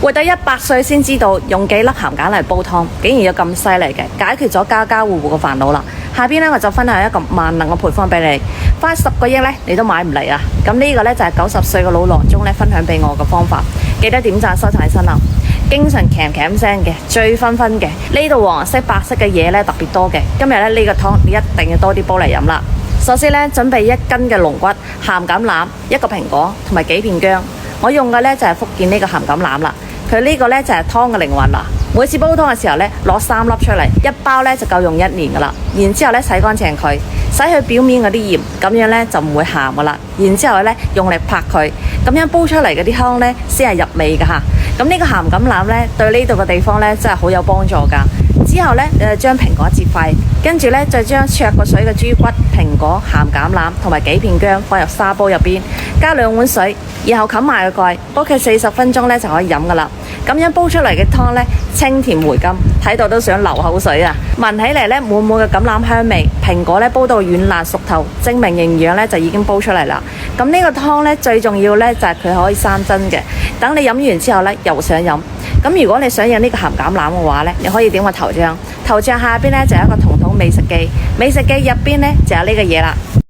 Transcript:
活到100歲先知道用幾粒鹹鹼嚟煲湯，竟然有咁犀利嘅，解決咗家家戶戶嘅煩惱啦。下邊呢，我就分享一個萬能嘅配方俾你，花10個億呢，你都買唔嚟啊！咁呢個呢，就係90歲嘅老郎中呢分享俾我嘅方法，記得點讚收睇新啦。經常鉗鉗聲嘅，醉醺醺嘅，呢度黃色白色嘅嘢呢特別多嘅。今日呢，呢個湯你一定要多啲煲嚟飲啦。首先呢，準備1斤嘅龍骨、鹹橄欖、1個蘋果同埋幾片薑。我用嘅呢，就係福建呢個鹹橄欖啦。佢呢個呢，就係湯嘅靈魂啦。每次煲湯嘅時候呢，攞3粒出嚟，一包呢就夠用1年噶啦。然之後呢，洗乾淨佢，洗去表面嗰啲鹽，咁樣呢就唔會鹹噶啦。然之後呢，用嚟拍佢，咁樣煲出嚟嗰啲湯呢先係入味噶吓。咁呢個鹹橄欖呢，對呢度嘅地方呢真係好有幫助噶。之後呢，你就將蘋果切塊，跟住呢，再將焯過水嘅豬骨、蘋果、鹹橄欖同埋幾片薑放入砂煲入邊，加2碗水，然後冚埋個蓋，煲佢40分鐘呢就可以飲噶啦。咁樣煲出嚟嘅湯呢，清甜回甘，睇到都想流口水啊！聞起嚟呢，滿滿嘅橄欖香味，蘋果呢煲到軟爛熟透，證明營養呢就已經煲出嚟啦。咁呢個湯呢，最重要呢就係佢可以生津嘅，等你飲完之後呢，又想飲。咁如果你想飲呢個鹹橄欖嘅話呢，你可以點個頭像，頭像下邊呢就有一個彤彤美食記，美食記入邊呢就有呢個嘢啦。